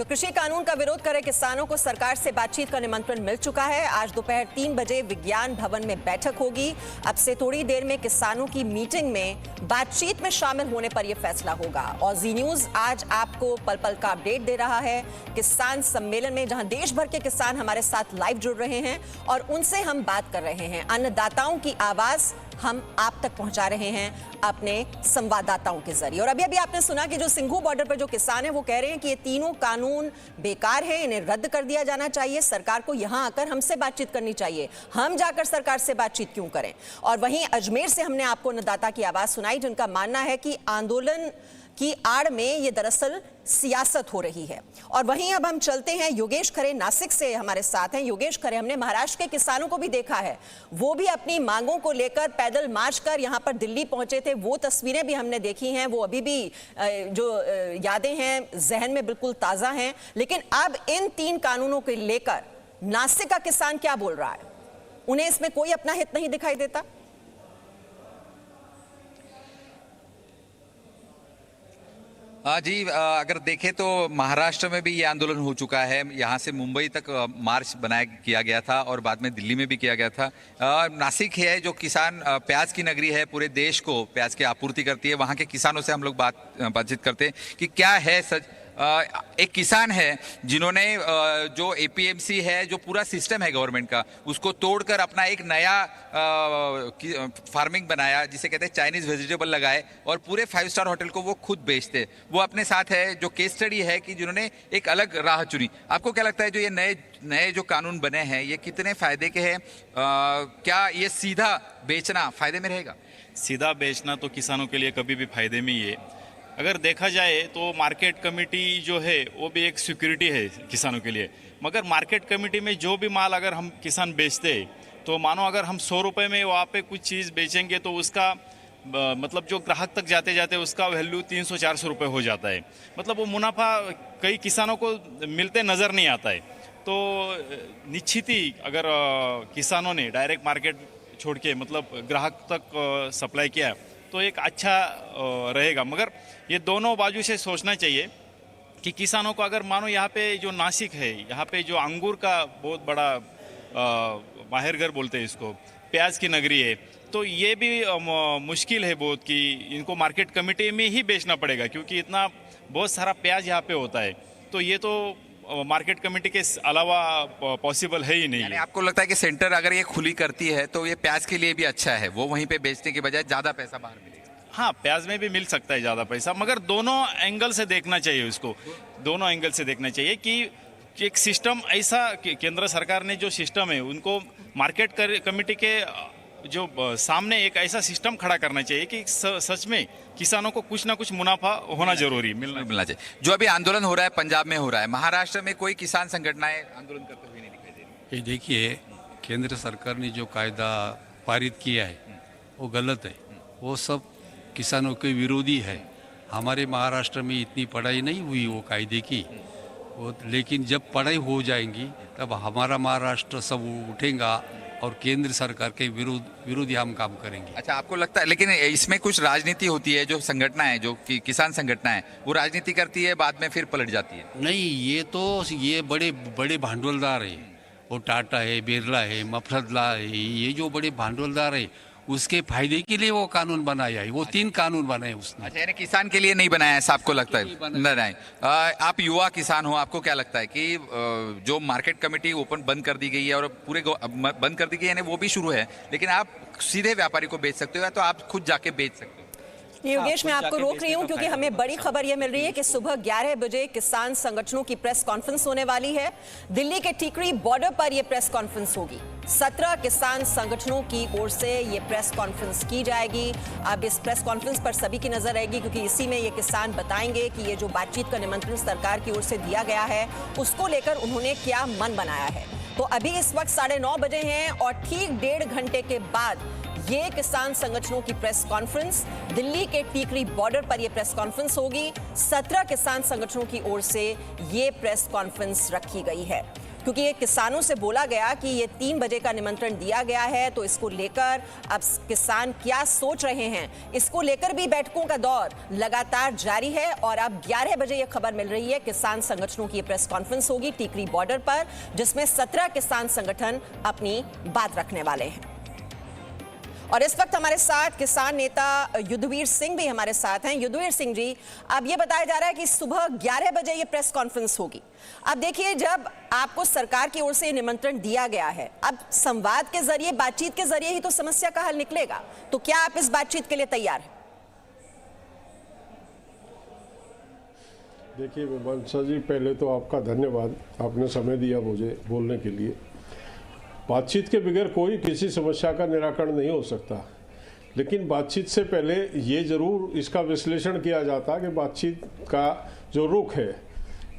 तो कृषि कानून का विरोध कर रहे किसानों को सरकार से बातचीत का निमंत्रण मिल चुका है। आज दोपहर 3 बजे विज्ञान भवन में बैठक होगी। अब से थोड़ी देर में किसानों की मीटिंग में बातचीत में शामिल होने पर यह फैसला होगा। और जी न्यूज आज आपको पल पल का अपडेट दे रहा है किसान सम्मेलन में, जहां देश भर के किसान हमारे साथ लाइव जुड़ रहे हैं और उनसे हम बात कर रहे हैं। अन्नदाताओं की आवाज हम आप तक पहुंचा रहे हैं अपने संवाददाताओं के जरिए। और अभी आपने सुना कि जो सिंघू बॉर्डर पर जो किसान हैं वो कह रहे हैं कि ये तीनों कानून बेकार है, इन्हें रद्द कर दिया जाना चाहिए। सरकार को यहां आकर हमसे बातचीत करनी चाहिए, हम जाकर सरकार से बातचीत क्यों करें। और वहीं अजमेर से हमने आपको अन्नदाता की आवाज सुनाई, जिनका मानना है कि आंदोलन की आड़ में ये दरअसल सियासत हो रही है। और वहीं अब हम चलते हैं, योगेश खरे नासिक से हमारे साथ हैं। योगेश खरे, हमने महाराष्ट्र के किसानों को भी देखा है, वो भी अपनी मांगों को लेकर पैदल मार्च कर यहां पर दिल्ली पहुंचे थे। वो तस्वीरें भी हमने देखी हैं, वो अभी भी जो यादें हैं जहन में बिल्कुल ताजा हैं। लेकिन अब इन 3 कानूनों को लेकर नासिक का किसान क्या बोल रहा है? उन्हें इसमें कोई अपना हित नहीं दिखाई देता। जी, अगर देखें तो महाराष्ट्र में भी ये आंदोलन हो चुका है। यहाँ से मुंबई तक मार्च किया गया था और बाद में दिल्ली में भी किया गया था। नासिक है जो किसान प्याज की नगरी है, पूरे देश को प्याज की आपूर्ति करती है। वहाँ के किसानों से हम लोग बातचीत करते हैं कि क्या है सच। एक किसान है जिन्होंने जो एपीएमसी है, जो पूरा सिस्टम है गवर्नमेंट का, उसको तोड़कर अपना एक नया फार्मिंग बनाया, जिसे कहते हैं चाइनीज वेजिटेबल लगाए और पूरे 5 स्टार होटल को वो खुद बेचते। वो अपने साथ है जो केस स्टडी है कि जिन्होंने एक अलग राह चुनी। आपको क्या लगता है जो ये नए जो कानून बने हैं ये कितने फायदे के हैं? क्या ये सीधा बेचना फायदे में रहेगा? सीधा बेचना तो किसानों के लिए कभी भी फायदे में ही है। अगर देखा जाए तो मार्केट कमेटी जो है वो भी एक सिक्योरिटी है किसानों के लिए। मगर मार्केट कमेटी में जो भी माल अगर हम किसान बेचते हैं तो मानो अगर हम 100 रुपये में वहाँ पे कुछ चीज़ बेचेंगे तो उसका मतलब जो ग्राहक तक जाते जाते उसका वैल्यू 300-400 रुपये हो जाता है। मतलब वो मुनाफा कई किसानों को मिलते नज़र नहीं आता है। तो निश्चित ही अगर किसानों ने डायरेक्ट मार्केट छोड़ के मतलब ग्राहक तक सप्लाई किया तो एक अच्छा रहेगा। मगर ये दोनों बाजू से सोचना चाहिए कि किसानों को अगर मानो यहाँ पे जो नासिक है, यहाँ पे जो अंगूर का बहुत बड़ा माहिर घर बोलते हैं इसको, प्याज की नगरी है, तो ये भी मुश्किल है बहुत कि इनको मार्केट कमेटी में ही बेचना पड़ेगा, क्योंकि इतना बहुत सारा प्याज यहाँ पे होता है। तो ये तो मार्केट कमेटी के अलावा पॉसिबल है ही नहीं। यानी आपको लगता है कि सेंटर अगर ये खुली करती है तो ये प्याज के लिए भी अच्छा है, वो वहीं पे बेचने के बजाय ज़्यादा पैसा बाहर मिलेगा? हाँ, प्याज में भी मिल सकता है ज़्यादा पैसा, मगर दोनों एंगल से देखना चाहिए उसको। दोनों एंगल से देखना चाहिए कि एक सिस्टम ऐसा, केंद्र सरकार ने जो सिस्टम है उनको मार्केट कमेटी के जो सामने एक ऐसा सिस्टम खड़ा करना चाहिए कि सच में किसानों को कुछ ना कुछ मुनाफा होना जरूरी मिलना चाहिए। जो अभी आंदोलन हो रहा है पंजाब में हो रहा है, महाराष्ट्र में कोई किसान संगठनाएं आंदोलन करते हुए नहीं दिखाई दे रही। ये देखिए, केंद्र सरकार ने जो कायदा पारित किया है वो गलत है, वो सब किसानों के विरोधी है। हमारे महाराष्ट्र में इतनी पढ़ाई नहीं हुई वो कायदे की, वो लेकिन जब पढ़ाई हो जाएंगी तब हमारा महाराष्ट्र सब उठेगा और केंद्र सरकार के विरोधी हम काम करेंगे। अच्छा, आपको लगता है लेकिन इसमें कुछ राजनीति होती है? जो संगठना है, जो किसान संगठना है, वो राजनीति करती है, बाद में फिर पलट जाती है। नहीं, ये बड़े बड़े भांडवलदार है, वो टाटा है, बिरला है, मफलतला है, ये जो बड़े भांडवलदार है उसके फायदे के लिए वो कानून बनाया है। वो 3 कानून बनाए उसने। अच्छा, यानी किसान के लिए नहीं बनाया ऐसा आपको लगता है? नहीं। आप युवा किसान हो, आपको क्या लगता है कि जो मार्केट कमेटी ओपन बंद कर दी गई है और पूरे बंद कर दी गई है वो भी शुरू है, लेकिन आप सीधे व्यापारी को बेच सकते हो या तो आप खुद जाके बेच सकते हो? योगेश, मैं आपको रोक रही हूं क्योंकि हमें बड़ी खबर यह मिल रही है कि सुबह 11 बजे किसान संगठनों की प्रेस कॉन्फ्रेंस होने वाली है। दिल्ली के टीकरी बॉर्डर पर यह प्रेस कॉन्फ्रेंस होगी। 17 किसान संगठनों की ओर से ये प्रेस कॉन्फ्रेंस की जाएगी। अब इस प्रेस कॉन्फ्रेंस पर सभी की नजर रहेगी, क्योंकि इसी में ये किसान बताएंगे कि ये जो बातचीत का निमंत्रण सरकार की ओर से दिया गया है उसको लेकर उन्होंने क्या मन बनाया है। तो अभी इस वक्त 9:30 बजे हैं और ठीक 1.5 घंटे के बाद ये किसान संगठनों की प्रेस कॉन्फ्रेंस, दिल्ली के टीकरी बॉर्डर पर यह प्रेस कॉन्फ्रेंस होगी। 17 किसान संगठनों की ओर से ये प्रेस कॉन्फ्रेंस रखी गई है। क्योंकि ये किसानों से बोला गया कि ये 3 बजे का निमंत्रण दिया गया है, तो इसको लेकर अब किसान क्या सोच रहे हैं, इसको लेकर भी बैठकों का दौर लगातार जारी है। और अब 11 बजे ये खबर मिल रही है, किसान संगठनों की प्रेस कॉन्फ्रेंस होगी टीकरी बॉर्डर पर, जिसमें 17 किसान संगठन अपनी बात रखने वाले हैं। और इस वक्त हमारे साथ किसान नेता युद्धवीर सिंह भी हमारे साथ हैं। युद्धवीर सिंह जी, अब ये बताया जा रहा है कि सुबह 11 बजे ये प्रेस कॉन्फ्रेंस होगी। अब देखिए, जब आपको सरकार की ओर से निमंत्रण दिया गया है, अब संवाद के जरिए, बातचीत के जरिए ही तो समस्या का हल निकलेगा, तो क्या आप इस बातचीत के लिए तैयार हैं? देखिए मीमांसा जी, पहले तो आपका धन्यवाद, आपने समय दिया मुझे बोलने के लिए। बातचीत के बगैर कोई किसी समस्या का निराकरण नहीं हो सकता, लेकिन बातचीत से पहले ये ज़रूर इसका विश्लेषण किया जाता कि बातचीत का जो रुख है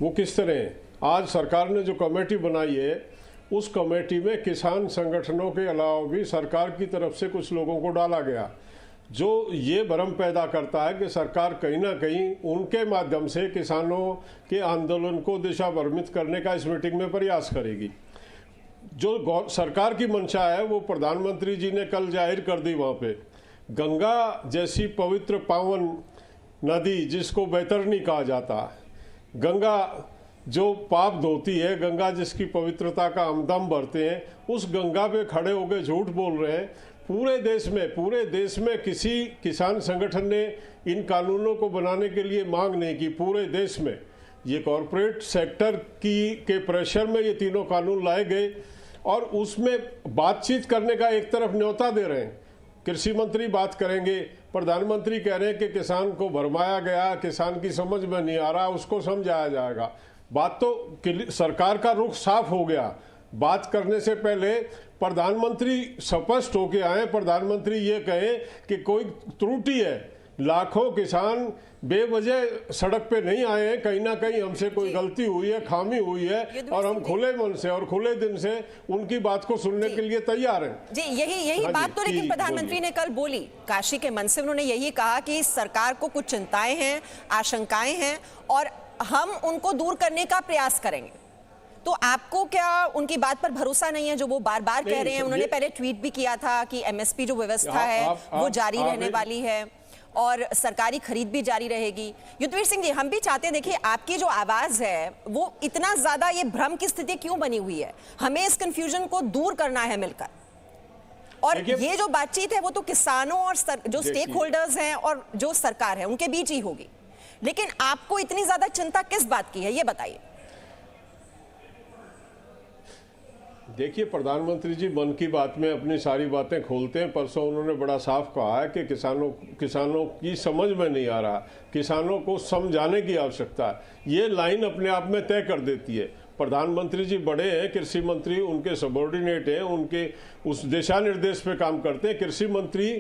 वो किस तरह है। आज सरकार ने जो कमेटी बनाई है, उस कमेटी में किसान संगठनों के अलावा भी सरकार की तरफ से कुछ लोगों को डाला गया, जो ये भ्रम पैदा करता है कि सरकार कहीं ना कहीं उनके माध्यम से किसानों के आंदोलन को दिशा भ्रमित करने का इस मीटिंग में प्रयास करेगी। जो सरकार की मंशा है वो प्रधानमंत्री जी ने कल जाहिर कर दी। वहाँ पे गंगा जैसी पवित्र पावन नदी, जिसको बैतरनी कहा जाता है, गंगा जो पाप धोती है, गंगा जिसकी पवित्रता का हमदम भरते हैं, उस गंगा पे खड़े होकर झूठ बोल रहे हैं। पूरे देश में किसी किसान संगठन ने इन कानूनों को बनाने के लिए मांग नहीं की। पूरे देश में ये कॉरपोरेट सेक्टर के प्रेशर में ये तीनों कानून लाए गए और उसमें बातचीत करने का एक तरफ न्योता दे रहे हैं। कृषि मंत्री बात करेंगे, प्रधानमंत्री कह रहे हैं कि किसान को भरमाया गया, किसान की समझ में नहीं आ रहा, उसको समझाया जाएगा। बात तो सरकार का रुख साफ हो गया। बात करने से पहले प्रधानमंत्री स्पष्ट होके आए, प्रधानमंत्री ये कहें कि कोई त्रुटि है, लाखों किसान बेवजह सड़क पे नहीं आए हैं, कहीं ना कहीं हमसे कोई गलती हुई है, खामी हुई है, और हम खुले मन से और खुले दिल से उनकी बात को सुनने के लिए तैयार हैं। जी, यही बात तो लेकिन प्रधानमंत्री ने कल बोली, काशी के मन से उन्होंने यही कहा कि सरकार को कुछ चिंताएं हैं, आशंकाएं हैं और हम उनको दूर करने का प्रयास करेंगे। तो आपको क्या उनकी बात पर भरोसा नहीं है जो वो बार बार कह रहे हैं? उन्होंने पहले ट्वीट भी किया था कि एमएसपी जो व्यवस्था है वो जारी रहने वाली है और सरकारी खरीद भी जारी रहेगी। युद्धवीर सिंह जी, हम भी चाहते हैं, देखिए आपकी जो आवाज है वो इतना ज्यादा ये भ्रम की स्थिति क्यों बनी हुई है? हमें इस कंफ्यूजन को दूर करना है मिलकर। और ये जो बातचीत है वो तो किसानों और जो स्टेक होल्डर्स हैं और जो सरकार है उनके बीच ही होगी, लेकिन आपको इतनी ज्यादा चिंता किस बात की है, ये बताइए। देखिए, प्रधानमंत्री जी मन की बात में अपनी सारी बातें खोलते हैं। परसों उन्होंने बड़ा साफ कहा है कि किसानों की समझ में नहीं आ रहा, किसानों को समझाने की आवश्यकता है। ये लाइन अपने आप में तय कर देती है। प्रधानमंत्री जी बड़े हैं, कृषि मंत्री उनके सबॉर्डिनेट हैं, उनके उस दिशा निर्देश पे काम करते हैं। कृषि मंत्री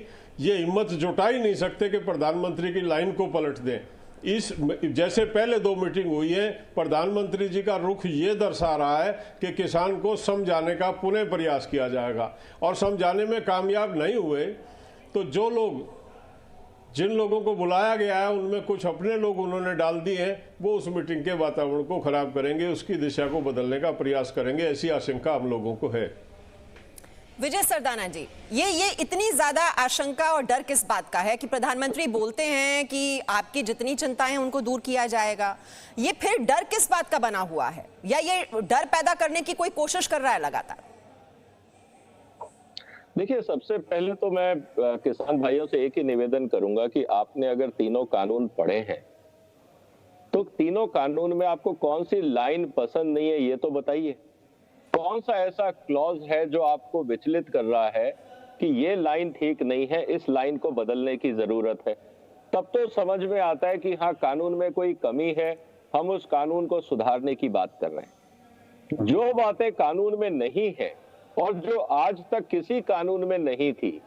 ये हिम्मत जुटा ही नहीं सकते कि प्रधानमंत्री की लाइन को पलट दें। जैसे पहले 2 मीटिंग हुई है, प्रधानमंत्री जी का रुख ये दर्शा रहा है कि किसान को समझाने का पुनः प्रयास किया जाएगा, और समझाने में कामयाब नहीं हुए तो जिन लोगों को बुलाया गया है उनमें कुछ अपने लोग उन्होंने डाल दिए हैं, वो उस मीटिंग के वातावरण को खराब करेंगे, उसकी दिशा को बदलने का प्रयास करेंगे, ऐसी आशंका हम लोगों को है। विजय सरदाना जी, ये इतनी ज्यादा आशंका और डर किस बात का है कि प्रधानमंत्री बोलते हैं कि आपकी जितनी चिंताएं हैं उनको दूर किया जाएगा, ये फिर डर किस बात का बना हुआ है, या ये डर पैदा करने की कोई कोशिश कर रहा है लगातार? देखिए, सबसे पहले तो मैं किसान भाइयों से एक ही निवेदन करूंगा कि आपने अगर तीनों कानून पढ़े हैं तो तीनों कानून में आपको कौन सी लाइन पसंद नहीं है ये तो बताइए। कौन सा ऐसा क्लॉज है जो आपको विचलित कर रहा है कि ये लाइन ठीक नहीं है, इस लाइन को बदलने की जरूरत है? तब तो समझ में आता है कि हाँ, कानून में कोई कमी है, हम उस कानून को सुधारने की बात कर रहे हैं। जो बातें कानून में नहीं है और जो आज तक किसी कानून में नहीं थी,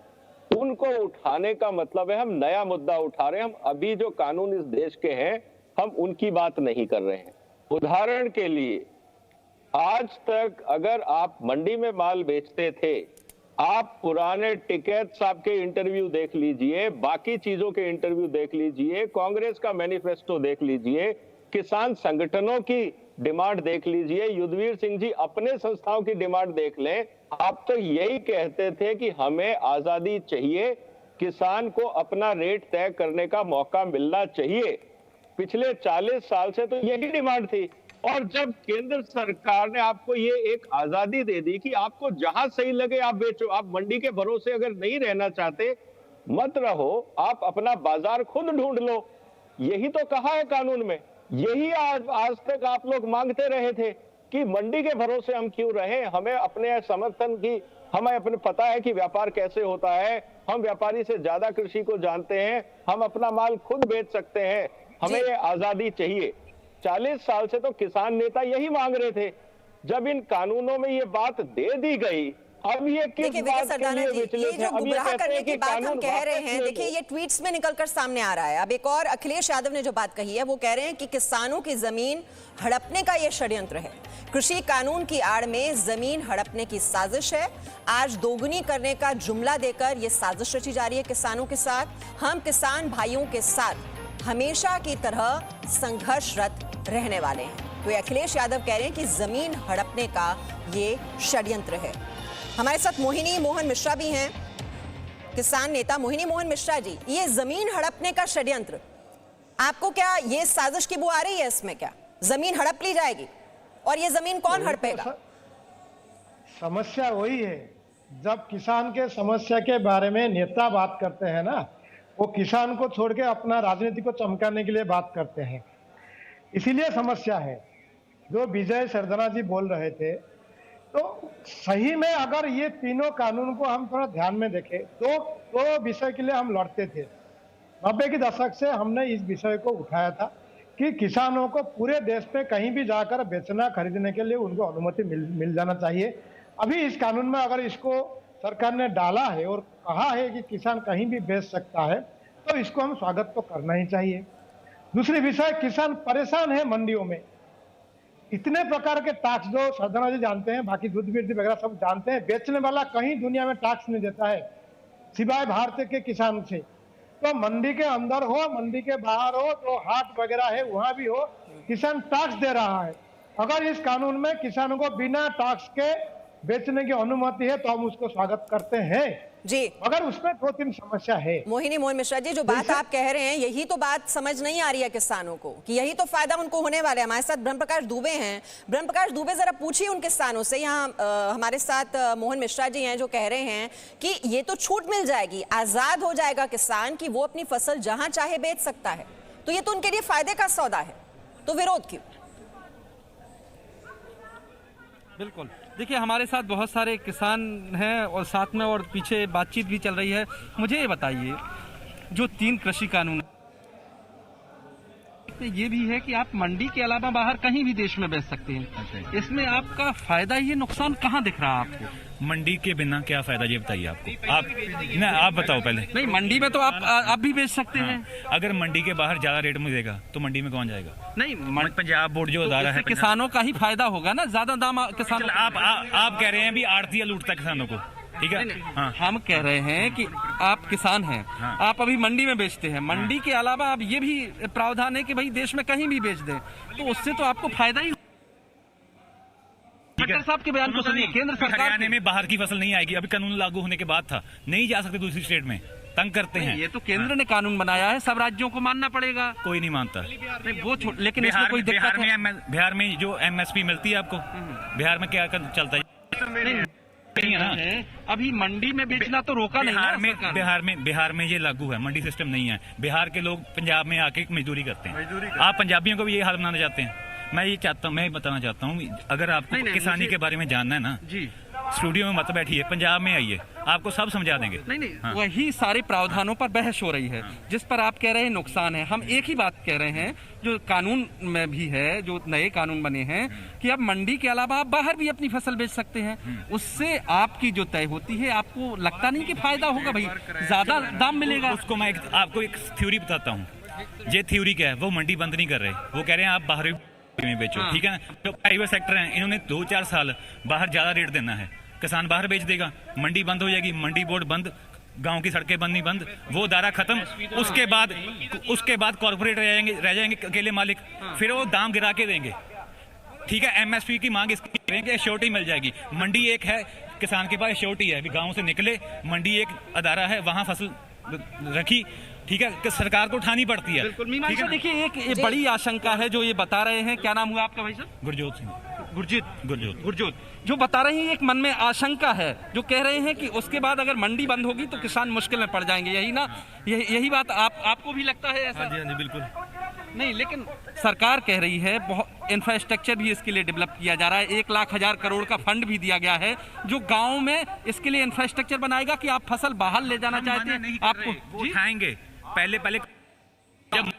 उनको उठाने का मतलब है हम नया मुद्दा उठा रहे हैं। हम अभी जो कानून इस देश के हैं हम उनकी बात नहीं कर रहे हैं। उदाहरण के लिए, आज तक अगर आप मंडी में माल बेचते थे, आप पुराने टिकैत साहब के इंटरव्यू देख लीजिए, बाकी चीजों के इंटरव्यू देख लीजिए, कांग्रेस का मैनिफेस्टो देख लीजिए, किसान संगठनों की डिमांड देख लीजिए, युद्धवीर सिंह जी अपने संस्थाओं की डिमांड देख लें। आप तो यही कहते थे कि हमें आजादी चाहिए, किसान को अपना रेट तय करने का मौका मिलना चाहिए। पिछले 40 साल से तो यही डिमांड थी। और जब केंद्र सरकार ने आपको ये एक आजादी दे दी कि आपको जहां सही लगे आप बेचो, आप मंडी के भरोसे अगर नहीं रहना चाहते मत रहो, आप अपना बाजार खुद ढूंढ लो, यही तो कहा है कानून में। यही आज तक आप लोग मांगते रहे थे कि मंडी के भरोसे हम क्यों रहें, हमें अपने समर्थन की, हमें अपने पता है कि व्यापार कैसे होता है, हम व्यापारी से ज्यादा कृषि को जानते हैं, हम अपना माल खुद बेच सकते हैं, हमें ये आजादी चाहिए। 40 साल से तो किसान नेता यही मांग रहे थे। जब इन कानूनों में ये बात दे दी गई, अब ये किस देखिए बात विजय के लिए सरदाना जी, विचलित ये हैं? जो अब ये गुमराह कहते करने हैं की कि बात हम कानून कह रहे वापस हैं, ले देखिए लो। ये ट्वीट्स में निकलकर सामने आ रहा है। अब एक और अखिलेश यादव ने जो बात कही है वो कह रहे हैं कि किसानों की जमीन हड़पने का ये षड्यंत्र है, कृषि कानून की आड़ में जमीन हड़पने की साजिश है। आज दोगुनी करने का जुमला देकर ये साजिश रची जा रही है किसानों के साथ। हम किसान भाइयों के साथ हमेशा की तरह संघर्षरत रहने वाले हैं। तो ये अखिलेश यादव कह रहे हैं कि जमीन हड़पने का ये षड्यंत्र है। हमारे साथ मोहिनी मोहन मिश्रा भी हैं, किसान नेता। मोहिनी मोहन मिश्रा जी, ये जमीन हड़पने का षड्यंत्र, आपको क्या ये साजिश की बू आ रही है इसमें? क्या जमीन हड़प ली जाएगी और ये जमीन कौन हड़पेगा? समस्या वही है, जब किसान के समस्या के बारे में नेता बात करते हैं ना, वो किसान को छोड़ के अपना राजनीति को चमकाने के लिए बात करते हैं, इसीलिए समस्या है। जो विजय सरदाना जी बोल रहे थे, तो सही में अगर ये तीनों कानून को हम थोड़ा ध्यान में देखें तो विषय के लिए हम लड़ते थे। 90 के दशक से हमने इस विषय को उठाया था कि किसानों को पूरे देश में कहीं भी जाकर बेचना खरीदने के लिए उनको अनुमति मिल जाना चाहिए। अभी इस कानून में अगर इसको सरकार ने डाला है और कहा है कि किसान कहीं भी बेच सकता है, तो इसको हम स्वागत तो करना ही चाहिए। दूसरी विषय, किसान परेशान है मंडियों में, इतने प्रकार के टैक्स जो सरदाना जी जानते हैं, बाकी दूध बिरती वगैरह सब जानते हैं, बेचने वाला कहीं दुनिया में टैक्स नहीं देता है सिवाय भारत के किसान से। तो मंडी के अंदर हो, मंडी के बाहर हो, जो हाट वगैरह है वहां भी हो, किसान टैक्स दे रहा है। अगर इस कानून में किसानों को बिना टैक्स के बेचने की अनुमति है तो हम उसको स्वागत करते हैं जी, मगर उसमें 2-3 समस्या है। मोहिनी मोहन मिश्रा जी, जो बात आप कह रहे हैं यही तो बात समझ नहीं आ रही है किसानों को कि यही तो फायदा उनको होने वाला है। हमारे साथ ब्रह्म प्रकाश दुबे हैं। ब्रह्म प्रकाश दुबे, जरा पूछिए उन किसानों से। यहाँ हमारे साथ मोहन मिश्रा जी हैं जो कह रहे हैं कि ये तो छूट मिल जाएगी, आजाद हो जाएगा किसान कि वो अपनी फसल जहां चाहे बेच सकता है, तो ये तो उनके लिए फायदे का सौदा है, तो विरोध क्यों? बिल्कुल, देखिए हमारे साथ बहुत सारे किसान हैं और साथ में और पीछे बातचीत भी चल रही है। मुझे ये बताइए, जो 3 कृषि कानून ये भी है कि आप मंडी के अलावा बाहर कहीं भी देश में बेच सकते हैं, इसमें आपका फायदा, ये नुकसान कहाँ दिख रहा है आपको? मंडी के बिना क्या फायदा, ये बताइए आपको। आप बताओ पहले। नहीं, मंडी में तो आप भी बेच सकते हैं। अगर मंडी के बाहर ज्यादा रेट में देगा तो मंडी में कौन जाएगा? नहीं, पंजाब बोर्ड जो अदारा है, किसानों का ही फायदा होगा ना, ज्यादा दाम किसानों। आप कह रहे हैं भी आड़तिया लूटता किसानों को, ठीक है? हाँ। हम कह रहे हैं कि आप किसान हैं, हाँ। आप अभी मंडी में बेचते हैं, मंडी के अलावा आप ये भी प्रावधान है कि भाई देश में कहीं भी बेच दें, तो उससे तो आपको फायदा ही। खट्टर साहब के बयान को सुनिए, केंद्र सरकार हरियाणा में बाहर की फसल नहीं आएगी, अभी कानून लागू होने के बाद था, नहीं जा सकते दूसरी स्टेट में, तंग करते हैं। ये तो केंद्र ने कानून बनाया है, सब राज्यों को मानना पड़ेगा। कोई नहीं मानता। नहीं, वो लेकिन इसमें कोई दिक्कत है? बिहार में जो MSP मिलती है आपको, बिहार में क्या चलता है? नहीं है ना। अभी मंडी में बेचना तो रोका नहीं है। बिहार में ये लागू है, मंडी सिस्टम नहीं है। बिहार के लोग पंजाब में आके मजदूरी करते हैं। आप पंजाबियों को भी ये हाल बनाना चाहते हैं? मैं बताना चाहता हूँ, अगर आपको किसानी के बारे में जानना है ना जी, स्टूडियो में मत बैठिए, पंजाब में आइए, आपको सब समझा देंगे। नहीं, हाँ। वही सारे प्रावधानों पर बहस हो रही है, जिस पर आप कह रहे हैं नुकसान है। हम एक ही बात कह रहे हैं, जो कानून में भी है, जो नए कानून बने हैं कि अब मंडी के अलावा आप बाहर भी अपनी फसल बेच सकते हैं, उससे आपकी जो तय होती है, आपको लगता नहीं कि फायदा होगा, भाई ज्यादा दाम मिलेगा। उसको मैं आपको एक थ्योरी बताता हूँ। ये थ्योरी क्या है, वो मंडी बंद नहीं कर रहे, वो कह रहे हैं आप बाहर में बेचो, ठीक है? जो प्राइवेट सेक्टर है, इन्होंने 2-4 साल बाहर ज्यादा रेट देना है, किसान बाहर बेच देगा, मंडी बंद हो जाएगी, मंडी बोर्ड बंद, गांव की सड़कें बंद नहीं बंद, वो दायरा खत्म। उसके बाद कॉर्पोरेट रह जाएंगे अकेले मालिक, फिर वो दाम गिरा के देंगे। ठीक है, एमएसपी की मांग इसकी करेंगे, एश्योरिटी मिल जाएगी। मंडी एक है, किसान के पास एश्योरिटी है, गांव से निकले, मंडी एक अदारा है, वहां फसल रखी, ठीक है, कि सरकार को उठानी पड़ती है। बिल्कुल मीमांसा, देखिए एक बड़ी आशंका है जो ये बता रहे हैं, क्या नाम हुआ आपका भाई साहब? गुरजोत सिंह। गुरजोत जो बता रहे हैं, एक मन में आशंका है, जो कह रहे हैं कि उसके बाद अगर मंडी बंद होगी तो किसान मुश्किल में पड़ जाएंगे, यही ना? यही बात आपको भी लगता है ऐसा? हाँ जी बिल्कुल। नहीं, लेकिन सरकार कह रही है बहुत इंफ्रास्ट्रक्चर भी इसके लिए डेवलप किया जा रहा है, 1,00,000 करोड़ का फंड भी दिया गया है जो गाँव में इसके लिए इंफ्रास्ट्रक्चर बनाएगा कि आप फसल बाहर ले जाना चाहते हैं आपको उठाएंगे। पहले जब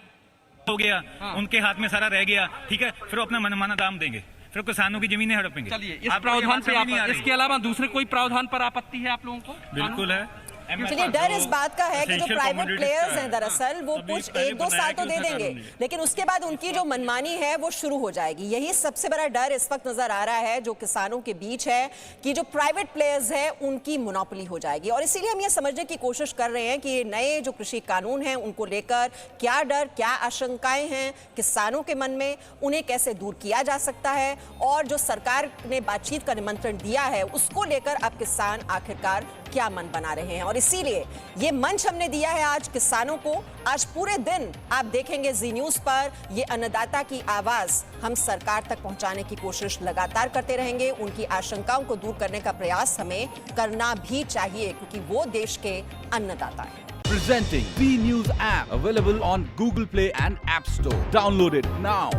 हो गया, उनके हाथ में सारा रह गया, ठीक है, फिर अपना मनमाना दाम देंगे, फिर किसानों की जमीनें हड़पेंगे। चलिए, इस प्रावधान पे इसके अलावा दूसरे कोई प्रावधान पर आपत्ति है आप लोगों को? बिल्कुल है। चलिए, डर इस बात का है कि जो प्राइवेट प्लेयर्स हैं दरअसल वो कुछ 1-2 साल तो दे देंगे, लेकिन उसके बाद उनकी जो मनमानी है वो शुरू हो जाएगी। यही सबसे बड़ा डर इस वक्त नजर आ रहा है जो किसानों के बीच है कि जो प्राइवेट प्लेयर्स हैं उनकी मोनोपोली हो जाएगी। और इसीलिए हम ये समझने की कोशिश कर रहे हैं कि ये नए जो कृषि कानून हैं उनको लेकर क्या डर, क्या आशंकाएं हैं किसानों के मन में, उन्हें कैसे दूर किया जा सकता है, और जो सरकार ने बातचीत का निमंत्रण दिया है उसको लेकर अब किसान आखिरकार क्या मन बना रहे हैं। और इसीलिए ये मंच हमने दिया है आज किसानों को। आज पूरे दिन आप देखेंगे जी न्यूज पर ये अन्नदाता की आवाज हम सरकार तक पहुंचाने की कोशिश लगातार करते रहेंगे। उनकी आशंकाओं को दूर करने का प्रयास हमें करना भी चाहिए क्योंकि वो देश के अन्नदाता हैं। Presenting B News app available on Google Play and App Store. Download it now.